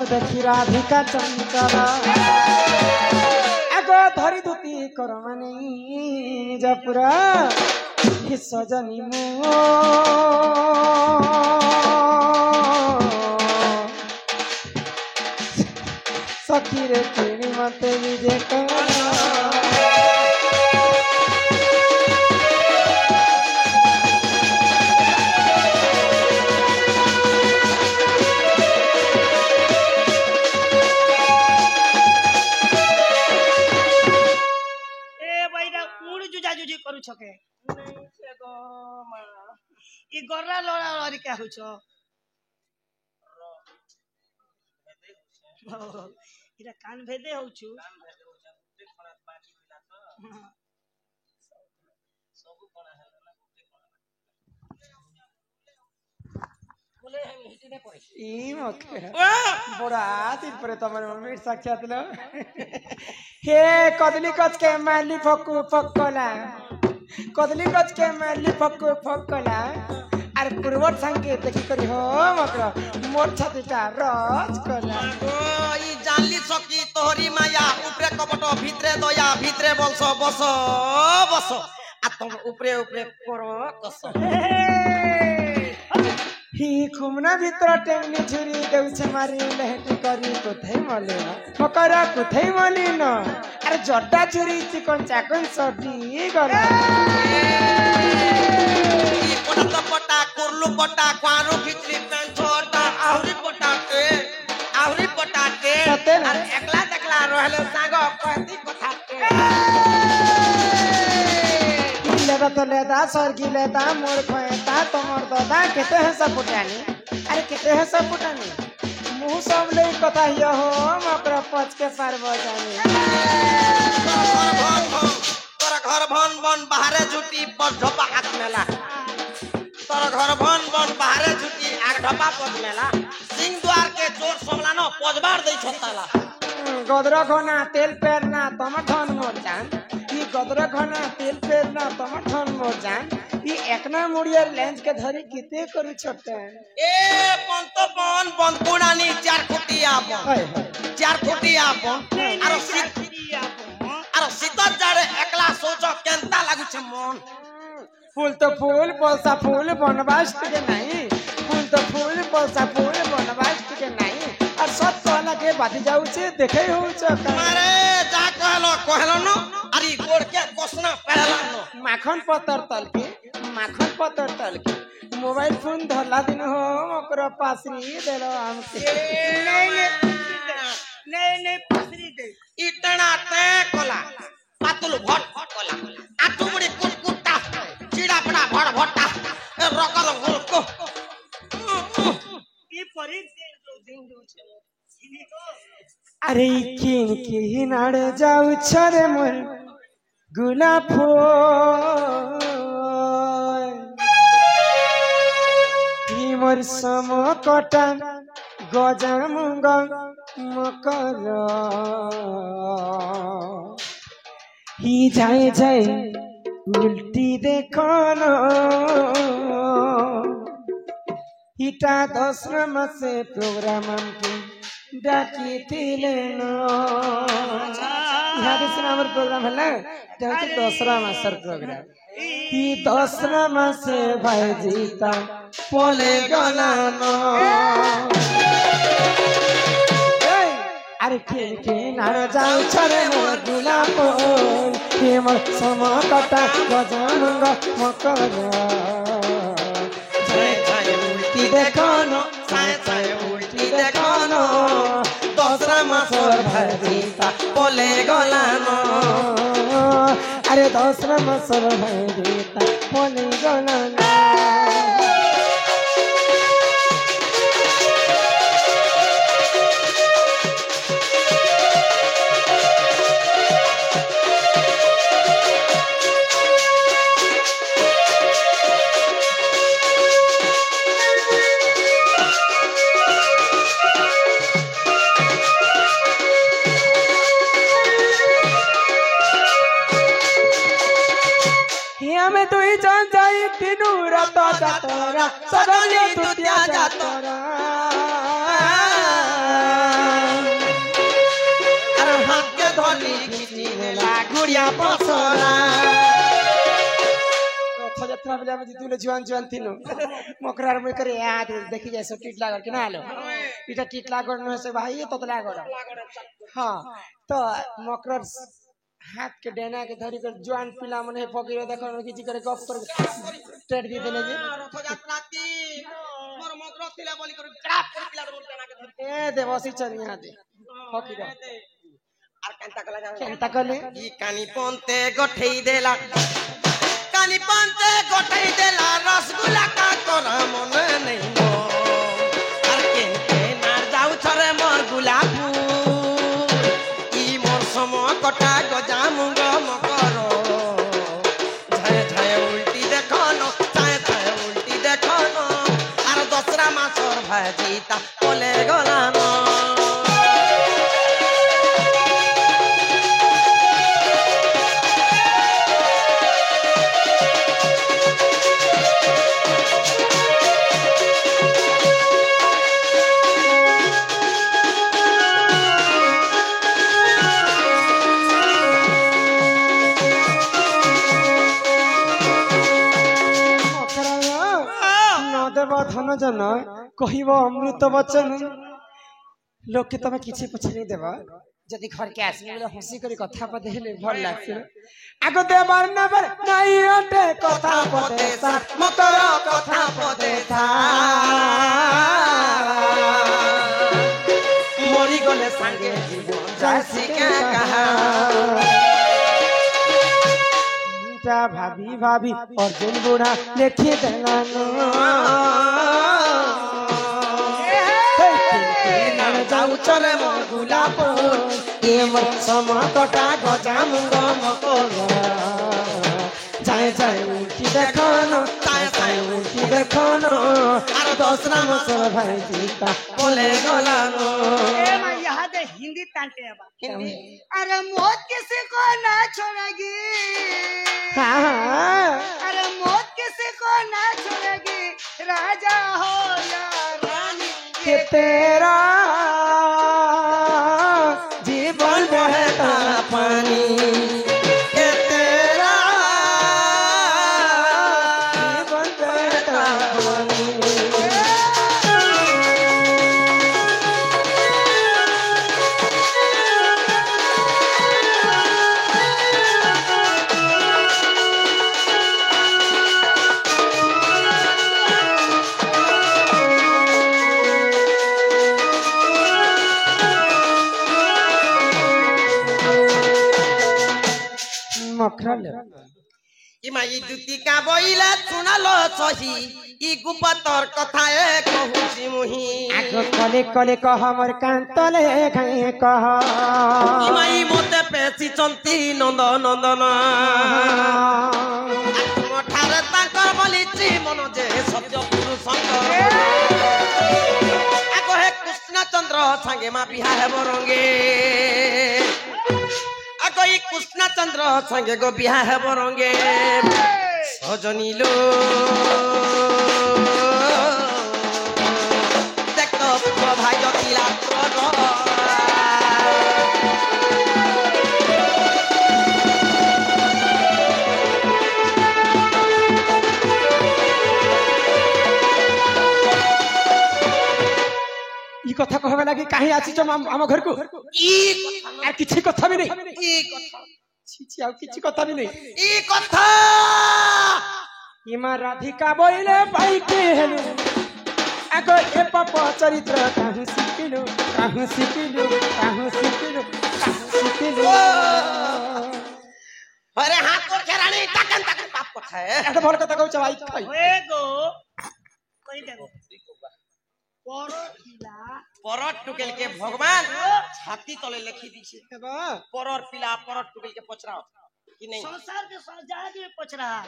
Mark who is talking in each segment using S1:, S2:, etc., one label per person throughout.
S1: देखी राधिका चंचल आगो धरी धुती कर माने जपुरा हे सजनी मो सखी रे किणी मते विजय
S2: करू छके नहीं से गो मा ई गररा लड़ा लड़ी के होछ इरा कान भेदे होछु गुटे खणा बाकी बिला तो सब कोना है ना गुटे खणा बोले हम हिटी ने पड़े
S1: ई मके बड़ा दिन पर तमर मम्मी साक्षात लो हे कदली कच के माली फकु फकला कदली कच के माली फकु फकला अरे पूर्वट संगे देखि करी हो मकरा मोर छातीटा रज कला
S3: ओ ई जानली सकी तोहरी माया ऊपरे कपट भितरे दया भितरे बलसो बसो बसो आ तुम ऊपरे ऊपरे करो कसो
S1: ही खुमना भीतर टेंगनी छुरी देउछे मारी लहटी करी कोथै मले मकरा कोथै मली न अरे जड्डा छुरी चिकन चाकन सटी गला
S3: ई पटा पटा कुरलु पटा क्वारू भितरी पेंचोटा आहुरी पटाटे
S1: सते ना
S3: अरे एकला देखला रहले साग कहती पटाटे
S1: लेदा तो लेदा सरगी लेदा मोर खोएता तमर दादा केते हसा पुटानी अरे केते हसा पुटानी मुंह सब ले कथा हिया हो मकरा पच के पार बजानी
S3: तोरा घर भन भन बाहरे झुटी पर ढपा हाथ मेला तोरा घर भन भन बाहरे झुटी आग ढपा पद मेला सिंह द्वार के चोर समला न पजबार दै छताला
S1: गदरा घना तेल पेरना तमर धन मोर जान ई गदरा घना तेल पेरना तमर धन मोर जान ई एकना मुड़ियर लेंस के धरी किते करू छटे
S3: ए पंतो पन बंकुड़ानी 4 फुटिया बन 4 फुटिया बन आरो सीता जाड़े एकला सोचो केनता लागु छे मन
S1: फूल तो फूल पलसा फूल बनवास के नहीं फूल तो फूल पलसा फूल बनवास के नहीं और सब कहला के बाती जाऊ छे देखे हो छ
S3: मारे जा कहलो न अरे गोड़ के कोसना पहला न
S1: माखन पत्तर तल के मोबाइल फोन धरला दिन हो ओकरा पासरी देलो हमके
S2: नहीं पसरी दे
S3: इतना ते कोला पातुल भट कोला आटू मुड़ी कुटकुटा चिड़ा पड़ा भड़ भट्टा रकल को
S2: ई परी दिन छे
S1: अरे किन किनार जाऊ छरे मोर गुलाब फूल मोर समकटा गजामुंग मकर ही जाए जाए उल्टी देखन हिटा 10 मासे प्रोग्राम हमके डाकी थिले न यहाँ हमर प्रोग्राम है जाके 10 मासर प्रोग्राम ई 10 मासे भाई जीता पोले गला न अरे के नार जाऊ छरे मोर गुलाब के मोर समकटा गजामुंग मकर
S3: जय जय उल्टी देखनो साय साय उल्टी देखनो 10 मासर भजीता पोले गलानो
S1: अरे 10 मासर भजीता पोले गलानो में तू ही जान जाई तीनू रात जातरा सदलियो तू त्या जातरा
S3: টিকা পছরা
S1: রথযাত্রা বেলা আমি দিতুলে জোয়ান জোয়ান থিনু মকরার মুই করে দেখি যাইছো টিট লাগর কিনা আলো এটা টিট লাগর নয় से भाई तो लागड़ हां तो मकर हाथ के डेना के धरी कर जवान पिला मने फकीर देखो किछि करे गप कर टेट दी देले जे
S3: रथयात्राती मोर मकर थिला बोली कर क्राप कर पिला मोर डेना के धरी
S1: ए देवसी चनिया दे फकीर
S3: আর কান্তা কলা জানো
S1: केनता कले
S3: ই কানি পন্তে গঠেই দেলা কানি পন্তে গঠেই দেলা রসগোল্লা কা করা মনে নেই মো আর কেনতে না যাও ছরে মোর গুলাপু ই মোর সম কটা গজা মুঙ্গ মকর ঝায় ঝায় উল্টি দেখনো ছায় ছায় উল্টি দেখনো আর দসরা মাছর ভাজিতা বলে গলানো
S1: धन जन कहब अमृत वचन लोक तमे किछि पछरी देबा जदि घर के आसी बोले हंसी करी कथा पदे हेले भल लागछ आगो देबार नबर नाही अटे कथा पदे सा मकर कथा पदे था
S3: मोरी गले संगे जीवन जासी के कहा
S1: भाभी भाभी अर्जुन बूढ़ा लेखी देलानो
S3: जाऊ चले मो गुलाब ये मोर सम कटा गजा मुंग मकर
S1: जाए जाए उठी देखनो
S3: जाए जाए
S1: उठी देखनो
S3: আর
S1: दसरा मसर भाई जीता
S3: बोले गलानो
S2: ए मैं यहाँ दे हिंदी तांटे अब
S3: हिंदी
S2: अरे मौत किसी को ना छोड़ेगी
S1: हाँ
S2: अरे मौत किसी को ना छोड़ेगी राजा हो या रानी
S1: कि तेरा जीवन बहता पानी
S3: के तेरा
S1: जीवन बहता पानी मखरल
S3: इमाई दुती का बोइले सुनालो सही ई गुपतर कथाए कहूची मुही
S1: आगो कले कले कह हमर कांतले खाए कह
S3: इमाई मोते पेसी चंती नंद नंदन मठारे तांकर बोलिची मन जे सत्य पुरुषंकर आगो हे कृष्ण चंद्र संगे मा बिहा हे बरंगे आगो ई कृष्ण चंद्र संगे गो बिहा हे बरंगे सजनीलो देखो भाई जतिला
S1: ई कथा कहबे लागी काहे आछि छ हम घर को
S3: ई
S1: आ किछि कथा भी नहीं
S3: ई कथा
S1: छी छी आ किछि कथा भी नहीं
S3: ई कथा
S1: इमा राधिका बोइले भाई के हेलु आगो ए पाप चरित्र काहु सिकिलु काहु सिकिलु काहु सिकिलु काहु सिकिलु
S3: अरे हाथ को खेरानी टकन टकन पाप कथा है
S1: एटा भल कथा कहू छ भाई खाई
S2: होए गो कोई देखो
S3: परट टुकेल के भगवान छाती तले लिखी दीछे परर पिला परट टुकेल के पचराओ कि नहीं
S2: संसार के सजाद में पच रहा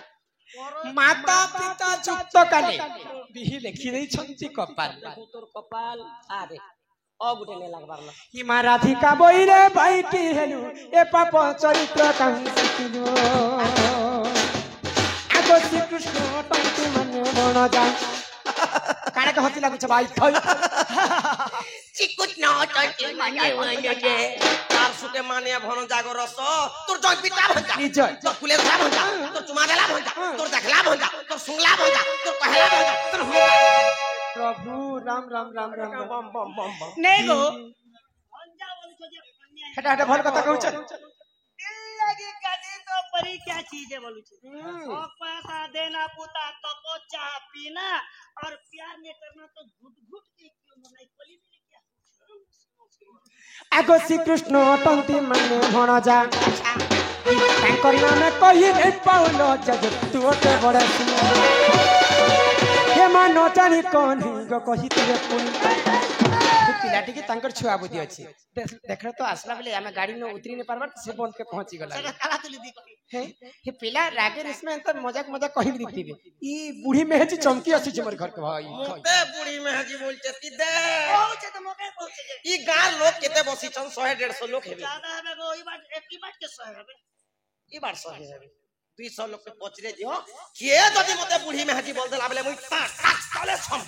S1: माता पिता जुक्त काले बिही लिखि नै छन्ति कपाल
S3: तोर कपाल आरे अगुटे ने लागबार ना
S1: हिमा राधिका बोइले भाई की हेलु ए पाप चरित्र काहु सिकिलु आगो श्री कृष्ण तंतु मन बण जा काने के हति लागु छ भाई खाई
S3: चिकुट न तंतु मन बण जा তার সুকে মানে ভন জাগর রস তোর জয় পিতা ভঞ্জা
S1: নিশ্চয়।
S3: তোর কুলে ধরা ভঞ্জা তোর চুমা দেলা ভঞ্জা তোর দেখলা ভঞ্জা তোর শুংলা ভঞ্জা তোর কহেলা ভঞ্জা তোর
S1: প্রভু রাম রাম রাম রাম রাম।
S3: বম বম বম বম
S2: নেই গো ভঞ্জা বলছো যে কন্যা
S1: এটা এটা ভাল কথা কହୁଛ
S2: दिल लगी कदी तो परी क्या चीज है बोलू छे और पैसा देना पुता तो को चाह पीना और प्यार नहीं करना तो घुट घुट के क्यों मनाई कोली मिली क्या
S1: आगो श्रीकृष्ण अटंती माने भणजा तांकर नाम कहि नै पाउलो जग तुते बड़े हे मान जानी कोन गो कहि तुरे पुन पिलाटी के तांकर छुआ बुद्धि अछि देख तो आसला बेले हमें गाड़ी में उतरी नहीं पारबा से बंद के पहुंची गला
S2: चलो काला तुली दी
S1: हे हे पिला रागे इसमें तो मजाक मजाक कहि दिथिबे ई बूढ़ी मेहजी चमकी अछि जे मोर घर के भाई
S3: मोते बुढ़ी में हजी बोलते ती दे
S2: पहुंचे तो मौके पहुंचे जे
S3: ई गार लोग केते बसी छन 100 150 लोग हेबे
S2: ज्यादा है गो ई बात एक ही बात के सह है
S3: ई बार 100 हेबे 200 लोग के पचरे दियो के जदी मते बुढ़ी में हजी बोल देला बेले मुई टाक तले छम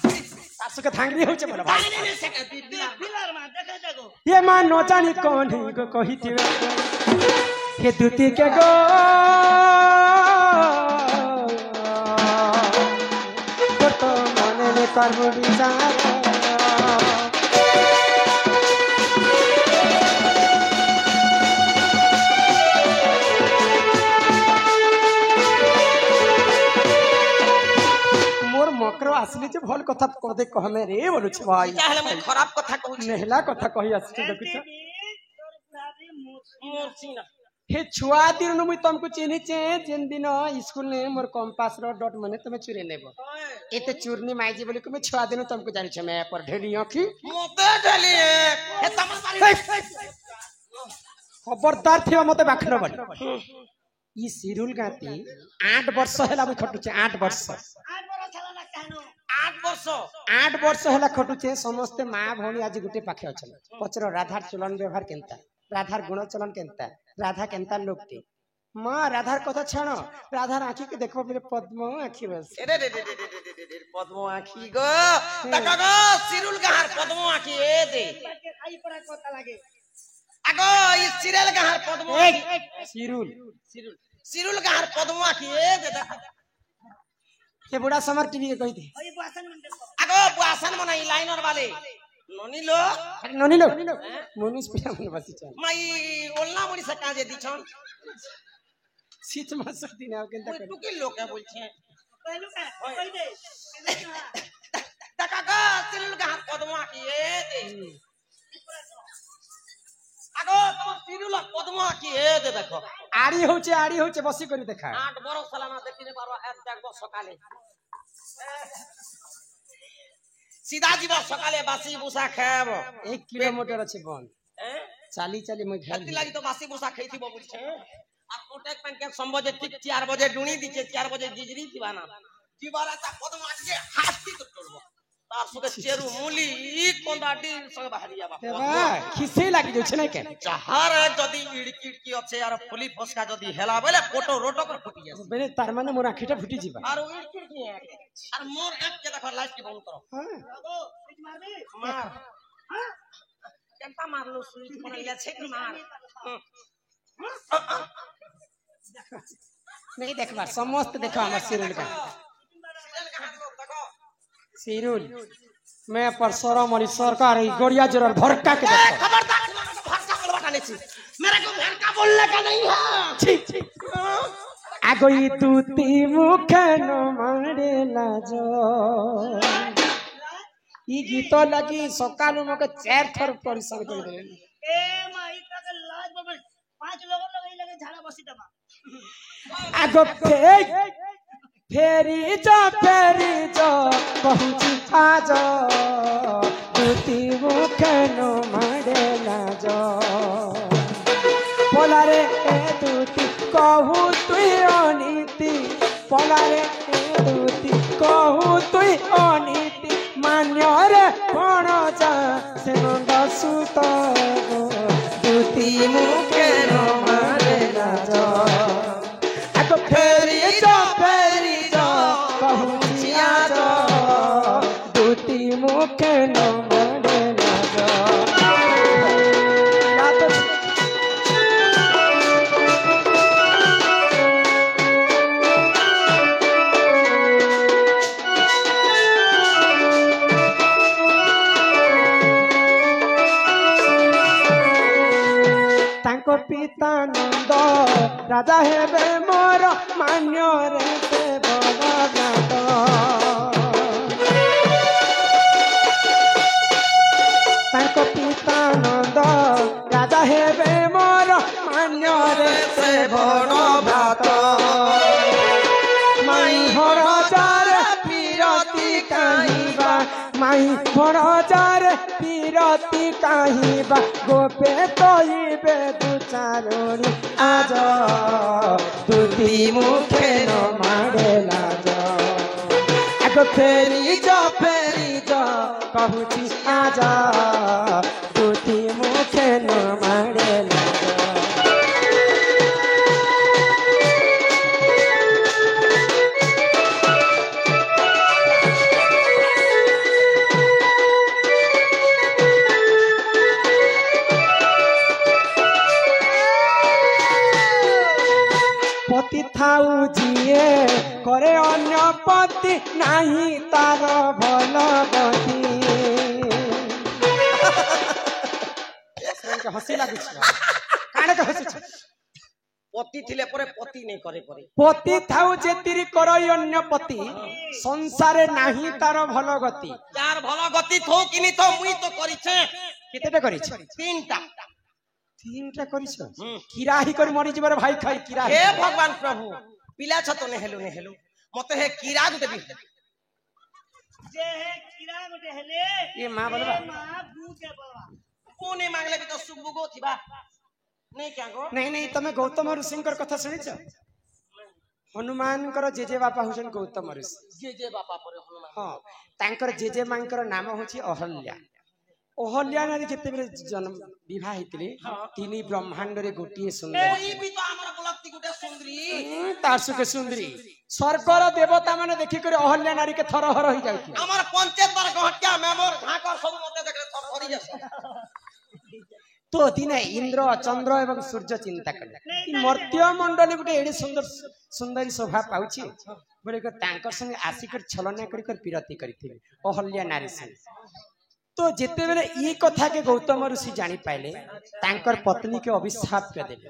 S1: 700 के थांगरी होचे मोर भाई
S3: नहीं से
S2: फिलर में देखे देखो
S1: ये मान न जानी कौन गो कहि दिवे हे दूती के गो तो मने ने कर्म विचार मोर मकरो असली जे भल कथा कर दे कहमे रे बोलु छ भाई
S3: चाहले मैं खराब कथा कहू छी
S1: नेहला कथा कहि आछि देखु छ
S2: तोर बुढ़ारी
S3: मोरसीना
S1: हे छुआ दिन मुई तुमको चिन्ही चे जिन दिन स्कूल ने मोर कंपास रो डॉट मने तुमे चुरे नेबो एते चूरनी माइजी बोली को मैं छुआ दिन तुमको जानि छ मैं पर ढेली आंखी
S3: मोते ढली हे तमन मारी
S1: खबरदार थिवा मते बाखन बड ई सिरुल गाती 8 वर्ष हैला मुई खटु छे 8 वर्ष
S2: 8 बरस छला ना कहनो
S3: 8 वर्ष
S1: 8 वर्ष हैला खटु छे समस्त मां भौणी आज गुटे पाखे अछन पचर राधार चलन व्यवहार केनता राधार गुण चलन केनता राधा केनता लोकटी मां राधार कथा छाण राधार आंखी के देखबो मेरे पद्म आंखी बस
S3: रे रे रे रे रे पद्म आखी गो तका गो सिरुल गहार पद्म आखी ए दे
S2: के खाई पड़ा कोता लागे
S3: आगो ई सिरल गहार पद्म आखी
S1: सिरुल
S3: सिरुल गहार पद्म आखी ए दे
S1: ये बुढ़ा समर टीवी के कहि दे
S2: ओई बासन में देखो
S3: आगो बुआसन मनाई लाइनर वाले ननी लो
S1: अरे ननी लो मनुष पिया मन बसी छ
S3: माई ओलना मुड़ी से काजे दिछन
S1: सीच मास दिन आ केनता
S3: कोई
S1: कर
S3: टुकी लोग के बोल छे
S2: पहलू का कोई दे
S3: तका गो सिरुल गहार पद्म आखी ए दे आगो तुम सिरुल पद्म आखी ए दे देखो
S1: आड़ी होचे बसी करी देखा
S3: 8 बरस सालाना देखिने पारवा एक देखबो सकाले सीधा जीव सकाले बासी बुसा खाब
S1: 1 किलोमीटर अछि बन
S3: हैं
S1: चाली चाली मैं
S3: हत्ती
S1: घेर
S3: लागी तो बासी बुसा खैथी बबुल छे आ कोटेक पेन के संबजे ठीक 4 बजे डुणी दिचे 4 बजे जिजरी दिवाना जीवाला ता पद्म आके हाथी तो तोड़बो तार सुके चेरू मूली ई कोंदाडी संग बाहरिया बा
S1: देवा खिसे लागी जो छै नै के
S3: चाहर जदी इड़किड़ की अच्छे यार फुली फसका जदी हेला बोले फोटो रोटो कर फुटी जास
S1: बेने तार माने मोर आखिटा फुटी जीवा
S3: और इड़किड़ की है और मोर एक के देखो लाइट की बंद करो
S1: हां
S2: बाबू स्विच मार दे
S3: मार केनता मारलो स्विच बनैला छे कि मार
S1: नहीं देखबा समस्त देखो हमर सिरुल का सिरुल मैं पर सरम और सरकार ई गोड़िया जरर भड़का के देखो
S3: खबरदार भाषा बोलबा नहीं छी मेरे को भड़का बोलने का नहीं है
S1: ठीक आगोई तूती मुखन मारे लाजो ई गीत लगी सकालु मके 4 थर परिसर कर दे
S2: ए माई तक लाज बबल 5 लोग लगे झाड़ा बसी दबा
S1: आगो फेरी जो पहुंची आज तूती मुखन मारे लाजो पोलारे ए तूती कहू तुई अनीति पोलारे ए तूती कहू तुई अनीति मान्य रे कोण जा से नंद सुत तूती मुखन मारे लाजो आगो फेरी जो कहू आज तूती मुखन मारे लाजो ପିତା ନନ୍ଦ ରାଜା ହେବେ ମୋର ମାନ୍ୟରେ ସେ ବଡ଼ ବ୍ରାତ ତାଙ୍କ ପିତା ନନ୍ଦ ରାଜା ହେବେ ମୋର ମାନ୍ୟରେ ସେ ବଡ଼ ବ୍ରାତ ମାଇ ହରଜାର ପିରତି କାହିଁବା ମାଇ ହରଜାର পিরতি কাহিবা গোপে তইবে দুচারণী আজ দুটি মুখে ন মারে লাজ আগ ফেরি যা কহুছি আজ দুটি মুখে ন মারে লাজ পতি থাউ যিয়ে করে অন্য পতি নাহি তার ভাল গতি হসি লাগুছে কানে হসিছে
S3: পতি থিলে পরে পতি নেই করে করে
S1: পতি থাউ যেতিরি করই অন্য পতি সংসারে নাহি তার ভাল গতি
S3: যার ভাল গতি থো কিনি তো মুই তো করিছে
S1: কেতেটা করিছে তিনটা করিছ কিরাহি করে মরি যাবার ভাই খাই কিরাহি
S3: হে ভগবান প্রভু পিলা ছত নেহেলু মতে হে কিরা গুতে বি
S2: जे है कीड़ा गोटे हेले
S1: ये मां बोलबा
S2: मां दूजे बोलबा
S3: कोने मांगले भी तो सुबुगो थिबा नहीं क्या गो
S1: नहीं तमे गौतम ऋषिंकर कथा सुनिछ हनुमानकर जेजे बापा हुसन गौतम ऋषि
S3: जे बापा परे हनुमान
S1: हां तांकर जेजे मांकर नाम होछि अहल्या अहल्या नारी जेते बेले जन्म विवाह हेतिले तिनी ब्रह्मांड रे गोटिए सुंदर
S3: ओई भी तो हमर गलती गुटे सुंदरी
S1: तारसुके सुंदरी स्वर्गर देवता माने देखि करे अहल्या नारी के थरहर होई जाउथि
S3: हमर पंचायत पर घटिया मेमोर झाकर सब मते देखले थर हरि जास
S1: तो दिने इंद्र चंद्र एवं सूर्य चिंता कले मर्त्य मंडली गुटे एडी सुंदर सुंदरी शोभा पाउछि बोले को तांकर संगे आसिकर छलना करी कर पिरती करिथिले अहल्या नारी से तो जेते बेले ई कथा के गौतम ऋषि जानी पाइले तांकर पत्नी के अभिशाप के देले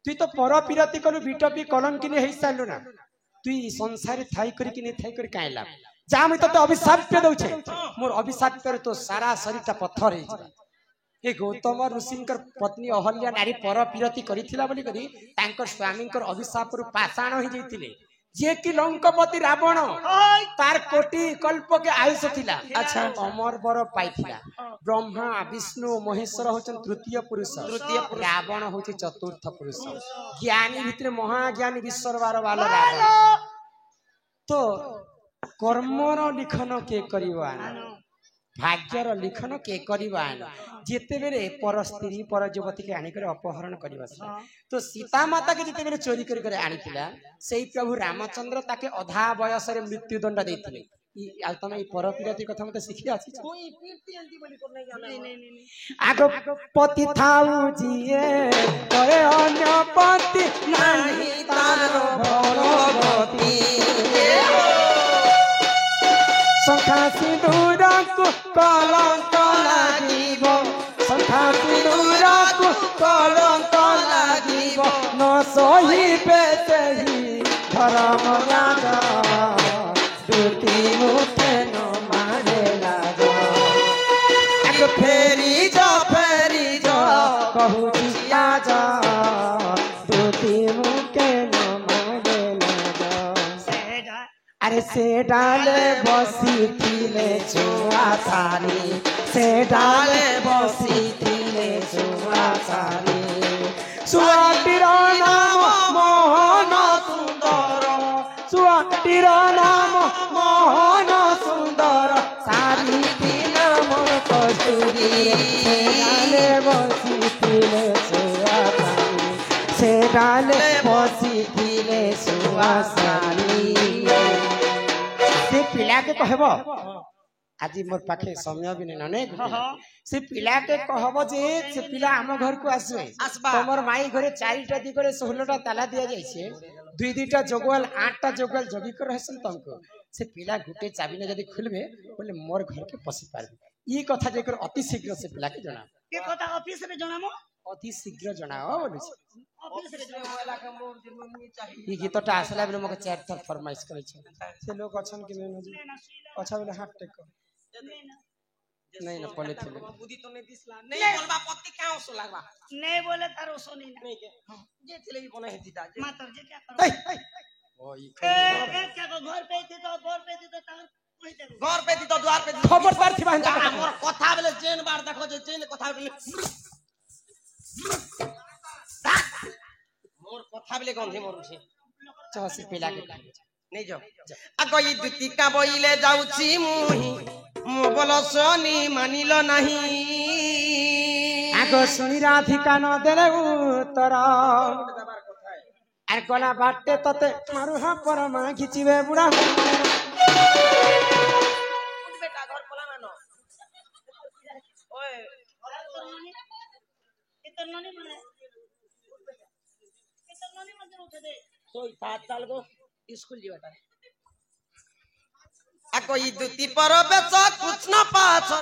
S1: तू तो पर पिरती कलु बिटपी कलंकी ने हेई सालु ना तू संसार थाई करी कि नै थाई करी काई लाभ जा मैं तो अभिशाप के दउ छे मोर अभिशाप करे तो सारा शरीरटा पत्थर हे जा ए गौतम ऋषिंकर पत्नी अहल्या नारी पर पिरती करिथिला बोली करी तांकर स्वामींकर अभिशाप रु पाषाण होई जैतिले जे कि लंकापति रावण तार कोटि कल्प के आयुष थिला अच्छा अमर बर पाइथिला ब्रह्मा विष्णु महेश्वर होचन तृतीय पुरुष रावण होचे चतुर्थ पुरुष ज्ञानी भितर महाज्ञानी विश्वरवार वाला रावण तो कर्मर लिखन के करिवा भाग्यर लिखन के करिवा जेते बेले पर स्त्री पर युवती के आनी करे अपहरण करिवा तो सीता माता के जेते बेले चोरी करी करे आनीथिला सेई प्रभु रामचंद्र ताके अधा बयस रे मृत्यु दंड देथिले ई आ तमे ई पर पिरती कथा मते सिखि आछि
S3: कोई कीर्ति अंती बोली कर नहीं
S1: आगो पति थाउ जिए करे अन्य पति नाही तार भगवती संखा सिंदूर को कलंक लागिब संखा सिंदूर को कलंक लागिब न सहिबे सेहि धर्म राजा दुति मुखे न मारे लाजा एक फेरी जा कहू आजा दुति मुखे न मारे लाजा अरे से डाले बसी थिले छुआ सारी से डाले बसी थिले छुआ सारी सुआटीर नाम मोहन सुंदर सुआटीर नाम मोहन सुंदर सारी नाम कस्तूरी से डाले बसी थिले छुआ सारी से डाले बसी थिले छुआ सारी से पिला के कहबो आज मोर पाखे समय भी नहीं से पिला के कहबो जे से पिला हम घर को आसबे तमर माई घरे 4टा दी करे 16टा ताला दिया जाय छे 2-2टा जोगवाल 8टा जोगवाल जगी कर हसन तुमको से पिला गुटे चाबी ने यदि खुलबे बोले मोर घर के पसी पारबे ई कथा जे कर अति शीघ्र से पिला के जना
S2: के कथा ऑफिस रे जणामो
S1: অতি শীঘ্র জনাও বলুছি
S2: ऑफिस रे
S3: इसमें वाला के मोर दिन में चाहिए
S1: এই গীতটা আসলে বলে মকে চার থর ফরমাইশ করেছে সে লোক অছন কি নেই নজি
S2: ना सीला
S1: अच्छा बोले हाथ टेको
S2: नहीं ना
S1: नहीं ना पले थे
S3: बुद्धि तो नहीं दिसला नहीं बोलबा पत्ती क्या उसो लागबा
S2: नहीं बोले तारो सुनी ना
S3: नहीं के जे थिले ही बने हेती ता
S2: मातर जे क्या करो
S1: ओ ई
S2: ए क्या को घर पे थी तो घर पे थी तो तार कोई दे
S3: घर पे दी तो द्वार पे दी
S1: खबरदार थी बांधा
S3: मोर कथा बेले चेन बार देखो जे चेन कथा बेले मोर कथा बेले गंधे मोर उठे
S1: चौसी पिला के
S3: नहीं जाओ आगो ई दुती का बोइले जाउची मुही मो बोलो सोनी मानिलो नहीं
S1: आगो सुनी राधिका न देले उत्तर আর গলা বাটে ততে মারু হা পরমা খিচিবে বুড়া
S3: बेटा घर पला ना ओए
S2: इतर ननी मने उठे दे
S3: सोई 7 साल को स्कूल जीवाटा आगो ई दुती पर बेच कुछ ना पाछ